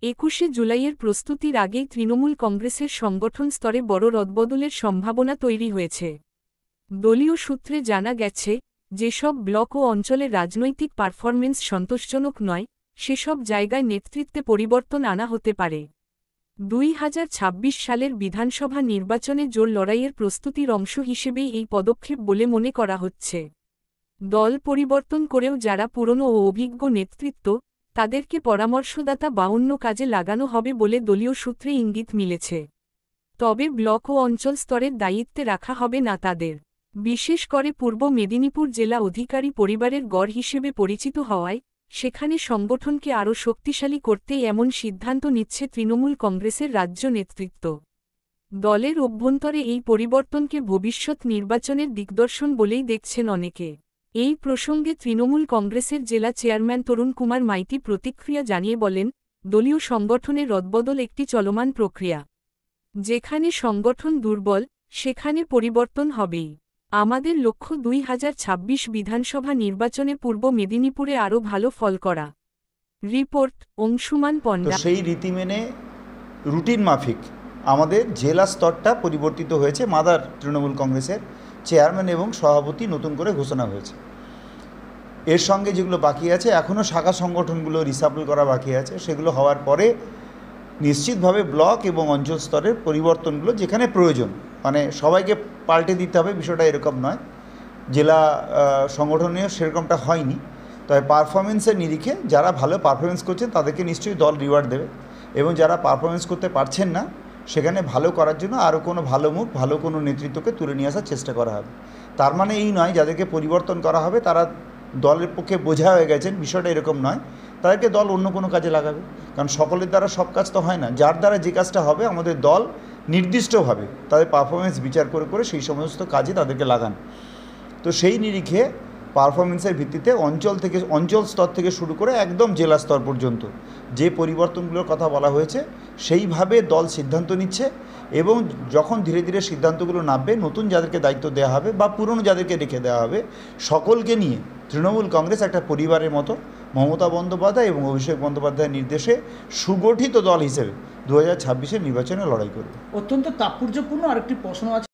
21শে জুলাইয়ের প্রস্তুতির আগেই তৃণমূল কংগ্রেসের সংগঠন স্তরে বড় রদবদলের সম্ভাবনা তৈরি হয়েছে। দলীয় সূত্রে জানা গেছে, যেসব ব্লক ও অঞ্চলে রাজনৈতিক পারফরমেন্স সন্তোষজনক নয়, সেসব জায়গায় নেতৃত্বে পরিবর্তন আনা হতে পারে। 2026 সালের বিধানসভা নির্বাচনে জোর লড়াইয়ের প্রস্তুতির অংশ হিসেবেই এই পদক্ষেপ বলে মনে করা হচ্ছে। দল পরিবর্তন করেও যারা পুরনো ও অভিজ্ঞ নেতৃত্ব, তাদেরকে পরামর্শদাতা বা অন্য কাজে লাগানো হবে বলে দলীয় সূত্রে ইঙ্গিত মিলেছে। তবে ব্লক ও অঞ্চল স্তরের দায়িত্বে রাখা হবে না তাদের। বিশেষ করে পূর্ব মেদিনীপুর জেলা অধিকারী পরিবারের গড় হিসেবে পরিচিত হওয়ায়, সেখানে সংগঠনকে আরও শক্তিশালী করতেই এমন সিদ্ধান্ত নিচ্ছে তৃণমূল কংগ্রেসের রাজ্য নেতৃত্ব। দলের অভ্যন্তরে এই পরিবর্তনকে ভবিষ্যৎ নির্বাচনের দিকদর্শন বলেই দেখছেন অনেকে। এই প্রসঙ্গে তৃণমূল কংগ্রেসের জেলা চেয়ারম্যান তরুণ কুমার মাইতি প্রতিক্রিয়া জানিয়ে বলেন, দলীয় সংগঠনের রদবদল একটি চলমান প্রক্রিয়া। যেখানে সংগঠন দুর্বল, সেখানে পরিবর্তন হবেই। আমাদের লক্ষ্য 2026 বিধানসভা নির্বাচনে পূর্ব মেদিনীপুরে আরও ভালো ফল করা। রিপোর্ট অংশুমান পণ্ডা। সেই রীতি মেনে রুটিন মাফিক আমাদের জেলা স্তরটা পরিবর্তিত হয়েছে। মাদার তৃণমূল কংগ্রেসের চেয়ারম্যান এবং সভাপতি নতুন করে ঘোষণা হয়েছে। এর সঙ্গে যেগুলো বাকি আছে, এখনও শাখা সংগঠনগুলো রিসাফল করা বাকি আছে, সেগুলো হওয়ার পরে নিশ্চিতভাবে ব্লক এবং অঞ্চল স্তরের পরিবর্তনগুলো যেখানে প্রয়োজন, মানে সবাইকে পাল্টে দিতে হবে বিষয়টা এরকম নয়। জেলা সংগঠনেও সেরকমটা হয়নি। তবে পারফরমেন্সের নিরিখে যারা ভালো পারফরমেন্স করছেন তাদেরকে নিশ্চয়ই দল রিওয়ার্ড দেবে, এবং যারা পারফরমেন্স করতে পারছেন না সেখানে ভালো করার জন্য আরও কোনো ভালো মুখ, ভালো কোনো নেতৃত্বকে তুলে নিয়ে আসার চেষ্টা করা হবে। তার মানে এই নয় যাদেরকে পরিবর্তন করা হবে তারা দলের পক্ষে বোঝা হয়ে গেছেন, বিষয়টা এরকম নয়। তাদেরকে দল অন্য কোনো কাজে লাগাবে, কারণ সকলের দ্বারা সব কাজ তো হয় না। যার দ্বারা যে কাজটা হবে আমাদের দল নির্দিষ্টভাবে তাদের পারফরমেন্স বিচার করে করে সেই সমস্ত কাজে তাদেরকে লাগান। তো সেই নিরিখে পারফরমেন্সের ভিত্তিতে অঞ্চল স্তর থেকে শুরু করে একদম জেলা স্তর পর্যন্ত যে পরিবর্তনগুলোর কথা বলা হয়েছে সেইভাবে দল সিদ্ধান্ত নিচ্ছে। এবং যখন ধীরে ধীরে সিদ্ধান্তগুলো নামবে, নতুন যাদেরকে দায়িত্ব দেওয়া হবে বা পুরনো যাদেরকে রেখে দেওয়া হবে, সকলকে নিয়ে তৃণমূল কংগ্রেস একটা পরিবারের মতো মমতা বন্দ্যোপাধ্যায় এবং অভিষেক বন্দ্যোপাধ্যায়ের নির্দেশে সুগঠিত দল হিসেবে 2026-এর নির্বাচনে লড়াই করবে। অত্যন্ত তাৎপর্যপূর্ণ আরেকটি প্রশ্ন আছে।